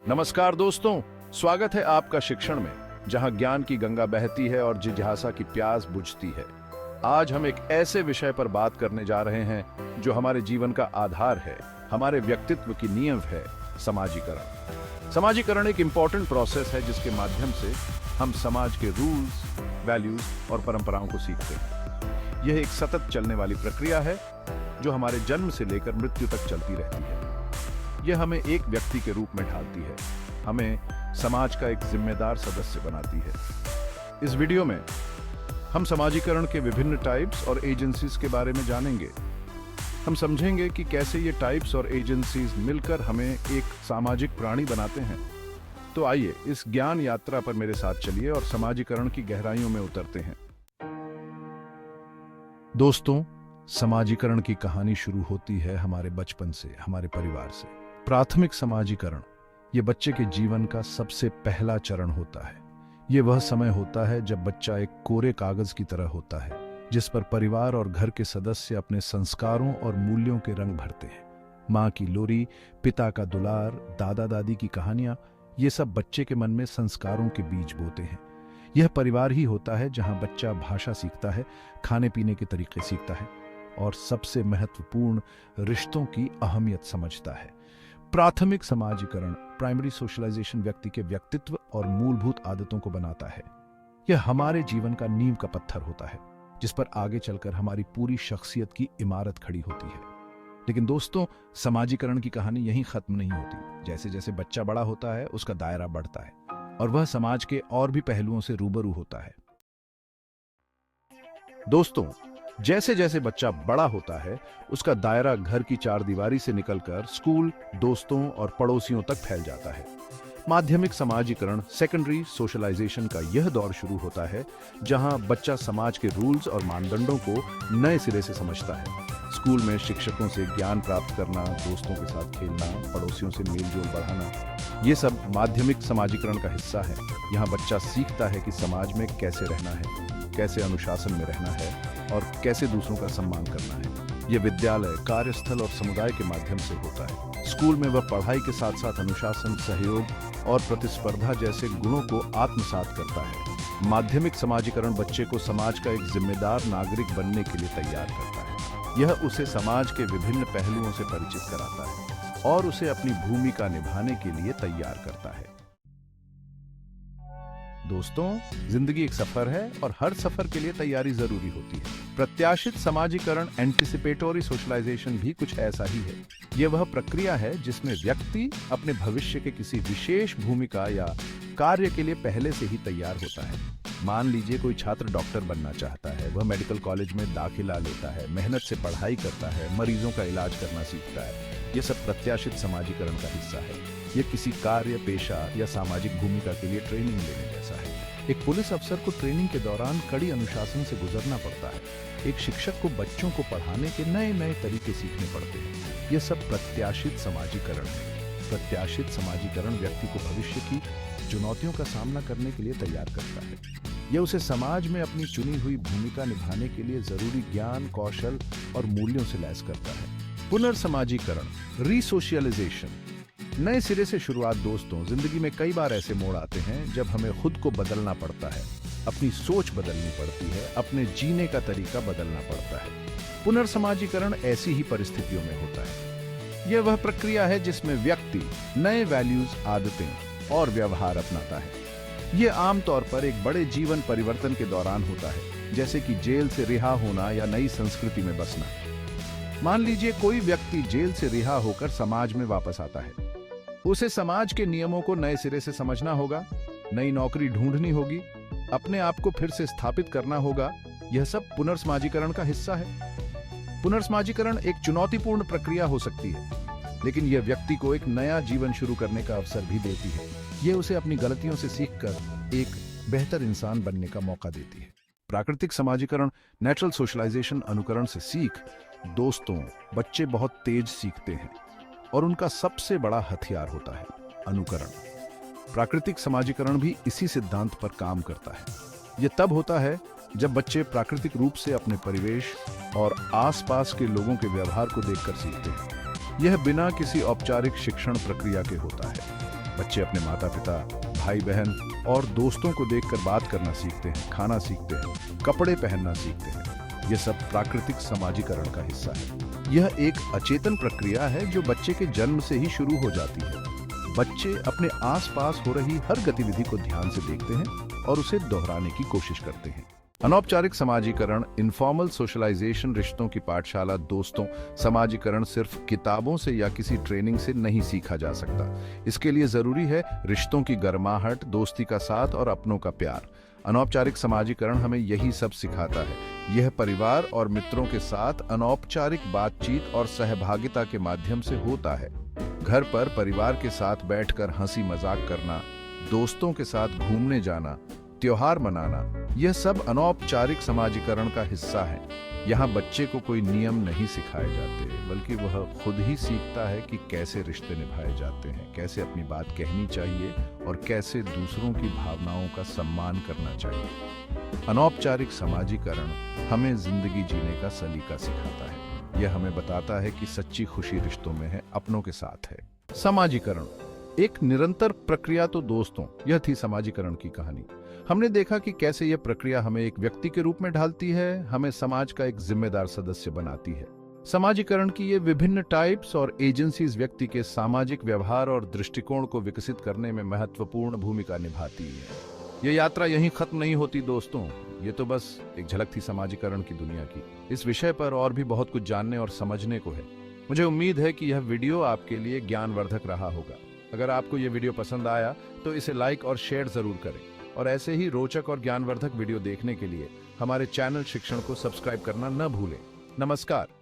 नमस्कार दोस्तों, स्वागत है आपका शिक्षण में, जहां ज्ञान की गंगा बहती है और जिज्ञासा की प्यास बुझती है। आज हम एक ऐसे विषय पर बात करने जा रहे हैं जो हमारे जीवन का आधार है, हमारे व्यक्तित्व की नींव है, समाजीकरण। समाजीकरण एक इंपॉर्टेंट प्रोसेस है जिसके माध्यम से हम समाज के रूल्स, वैल्यूज और परंपराओं को सीखते हैं। यह एक सतत चलने वाली प्रक्रिया है जो हमारे जन्म से लेकर मृत्यु तक चलती रहती है। यह हमें एक व्यक्ति के रूप में ढालती है, हमें समाज का एक जिम्मेदार सदस्य बनाती है। इस वीडियो में हम समाजीकरण के विभिन्न टाइप्स और एजेंसीज के बारे में जानेंगे। हम समझेंगे कि कैसे ये टाइप्स और एजेंसीज मिलकर हमें एक सामाजिक प्राणी बनाते हैं। तो आइए इस ज्ञान यात्रा पर मेरे साथ चलिए और समाजीकरण की गहराइयों में उतरते हैं। दोस्तों, समाजीकरण की कहानी शुरू होती है हमारे बचपन से, हमारे परिवार से। प्राथमिक समाजीकरण ये बच्चे के जीवन का सबसे पहला चरण होता है। ये वह समय होता है जब बच्चा एक कोरे कागज की तरह होता है, जिस पर परिवार और घर के सदस्य अपने संस्कारों और मूल्यों के रंग भरते हैं। माँ की लोरी, पिता का दुलार, दादा दादी की कहानियां, ये सब बच्चे के मन में संस्कारों के बीज बोते हैं। यह परिवार ही होता है जहां बच्चा भाषा सीखता है, खाने पीने के तरीके सीखता है और सबसे महत्वपूर्ण रिश्तों की अहमियत समझता है। प्राथमिक समाजीकरण, प्राइमरी सोशलाइजेशन, व्यक्ति के व्यक्तित्व और मूलभूत आदतों को बनाता है। यह हमारे जीवन का नींव का पत्थर होता है, जिस पर आगे चलकर हमारी पूरी शख्सियत की इमारत खड़ी होती है। लेकिन दोस्तों, समाजीकरण की कहानी यहीं खत्म नहीं होती। जैसे जैसे बच्चा बड़ा होता है, उसका दायरा बढ़ता है और वह समाज के और भी पहलुओं से रूबरू होता है। दोस्तों, जैसे जैसे बच्चा बड़ा होता है, उसका दायरा घर की चारदीवारी से निकलकर स्कूल, दोस्तों और पड़ोसियों तक फैल जाता है। माध्यमिक समाजीकरण, सेकेंडरी सोशलाइजेशन का यह दौर शुरू होता है जहां बच्चा समाज के रूल्स और मानदंडों को नए सिरे से समझता है। स्कूल में शिक्षकों से ज्ञान प्राप्त करना, दोस्तों के साथ खेलना, पड़ोसियों से मेलजोल बढ़ाना, ये सब माध्यमिक समाजीकरण का हिस्सा है। यहाँ बच्चा सीखता है कि समाज में कैसे रहना है, कैसे अनुशासन में रहना है और कैसे दूसरों का सम्मान करना है। यह विद्यालय, कार्यस्थल और समुदाय के माध्यम से होता है। स्कूल में वह पढ़ाई के साथ साथ अनुशासन, सहयोग और प्रतिस्पर्धा जैसे गुणों को आत्मसात करता है। माध्यमिक समाजीकरण बच्चे को समाज का एक जिम्मेदार नागरिक बनने के लिए तैयार करता है। यह उसे समाज के विभिन्न पहलुओं से परिचित कराता है और उसे अपनी भूमिका निभाने के लिए तैयार करता है। दोस्तों, जिंदगी एक सफर है और हर सफर के लिए तैयारी जरूरी होती है। प्रत्याशित समाजीकरण, एंटिसिपेटरी सोशलाइजेशन भी कुछ ऐसा ही है। यह वह प्रक्रिया है जिसमें व्यक्ति अपने भविष्य के किसी विशेष भूमिका या कार्य के लिए पहले से ही तैयार होता है। मान लीजिए कोई छात्र डॉक्टर बनना चाहता है। वह मेडिकल कॉलेज में दाखिला लेता है, मेहनत से पढ़ाई करता है, मरीजों का इलाज करना सीखता है। यह सब प्रत्याशित समाजीकरण का हिस्सा है। यह किसी कार्य, पेशा या सामाजिक भूमिका के लिए ट्रेनिंग लेने जैसा है। एक पुलिस अफसर को ट्रेनिंग के दौरान कड़ी अनुशासन से गुजरना पड़ता है। एक शिक्षक को बच्चों को पढ़ाने के नए नए तरीके सीखने पड़ते हैं। यह सब प्रत्याशित समाजीकरण है। प्रत्याशित समाजीकरण व्यक्ति को भविष्य की चुनौतियों का सामना करने के लिए तैयार करता है। यह उसे समाज में अपनी चुनी हुई भूमिका निभाने के लिए जरूरी ज्ञान, कौशल और मूल्यों से लैस करता है। पुनर्समाजीकरण, रीसोशियलाइजेशन, नए सिरे से शुरुआत। दोस्तों, जिंदगी में कई बार ऐसे मोड़ आते हैं जब हमें खुद को बदलना पड़ता है, अपनी सोच बदलनी पड़ती है, अपने जीने का तरीका बदलना पड़ता है। पुनर्समाजीकरण ऐसी ही परिस्थितियों में होता है। यह वह प्रक्रिया है जिसमें व्यक्ति नए वैल्यूज, आदतें और व्यवहार अपनाता है। यह आमतौर पर एक बड़े जीवन परिवर्तन के दौरान होता है, जैसे कि जेल से रिहा होना या नई संस्कृति में बसना। मान लीजिए कोई व्यक्ति जेल से रिहा होकर समाज में वापस आता है। उसे समाज के नियमों को नए सिरे से समझना होगा, नई नौकरी ढूंढनी होगी, अपने आप को फिर से स्थापित करना होगा। यह सब पुनर्समाजीकरण का हिस्सा है। पुनर्समाजीकरण एक चुनौतीपूर्ण प्रक्रिया हो सकती है, लेकिन यह व्यक्ति को एक नया जीवन शुरू करने का अवसर भी देती है। यह उसे अपनी गलतियों से सीखकर एक बेहतर इंसान बनने का मौका देती है। प्राकृतिक समाजीकरण, नेचुरल सोशलाइजेशन, अनुकरण से सीख। दोस्तों, बच्चे बहुत तेज सीखते हैं और उनका सबसे बड़ा हथियार होता है अनुकरण। प्राकृतिक समाजीकरण भी इसी सिद्धांत पर काम करता है। यह तब होता है जब बच्चे प्राकृतिक रूप से अपने परिवेश और आसपास के लोगों के व्यवहार को देखकर सीखते हैं। यह बिना किसी औपचारिक शिक्षण प्रक्रिया के होता है। बच्चे अपने माता पिता, भाई बहन और दोस्तों को देखकर बात करना सीखते हैं, खाना सीखते हैं, कपड़े पहनना सीखते हैं। यह सब प्राकृतिक समाजीकरण का हिस्सा है। यह एक अचेतन प्रक्रिया है जो बच्चे के जन्म से ही शुरू हो जाती है। बच्चे अपने आसपास हो रही हर गतिविधि को ध्यान से देखते हैं और उसे दोहराने की कोशिश करते हैं। अनौपचारिक समाजीकरण, इनफॉर्मल सोशलाइजेशन, रिश्तों की पाठशाला, दोस्तों, समाजीकरण सिर्फ किताबों से या किसी ट्रेनिंग से नहीं सीखा जा सकता। इसके लिए जरूरी है रिश्तों की गर्माहट, दोस्ती का साथ और अपनों का प्यार। अनौपचारिक समाजीकरण हमें यही सब सिखाता है। यह परिवार और मित्रों के साथ अनौपचारिक बातचीत और सहभागिता के माध्यम से होता है। घर पर परिवार के साथ बैठकर हंसी मजाक करना, दोस्तों के साथ घूमने जाना, त्योहार मनाना, यह सब अनौपचारिक समाजीकरण का हिस्सा है। यहाँ बच्चे को कोई नियम नहीं सिखाए जाते, बल्कि वह खुद ही सीखता है कि कैसे रिश्ते निभाए जाते हैं, कैसे अपनी बात कहनी चाहिए और कैसे दूसरों की भावनाओं का सम्मान करना चाहिए। अनौपचारिक समाजीकरण हमें जिंदगी जीने का सलीका सिखाता है। यह हमें बताता है कि सच्ची खुशी रिश्तों में है, अपनों के साथ है। समाजीकरण एक निरंतर प्रक्रिया तो दोस्तों, यह थी समाजीकरण की कहानी। हमने देखा कि कैसे यह प्रक्रिया हमें एक व्यक्ति के रूप में ढालती है, हमें समाज का एक जिम्मेदार सदस्य बनाती है। समाजीकरण की ये विभिन्न टाइप्स और एजेंसीज व्यक्ति के सामाजिक व्यवहार और दृष्टिकोण को विकसित करने में महत्वपूर्ण भूमिका निभाती है। यह यात्रा यहीं खत्म नहीं होती दोस्तों, ये तो बस एक झलक थी समाजीकरण की दुनिया की। इस विषय पर और भी बहुत कुछ जानने और समझने को है। मुझे उम्मीद है कि यह वीडियो आपके लिए ज्ञानवर्धक रहा होगा। अगर आपको यह वीडियो पसंद आया तो इसे लाइक और शेयर जरूर करें और ऐसे ही रोचक और ज्ञानवर्धक वीडियो देखने के लिए हमारे चैनल शिक्षण को सब्सक्राइब करना न भूलें। नमस्कार।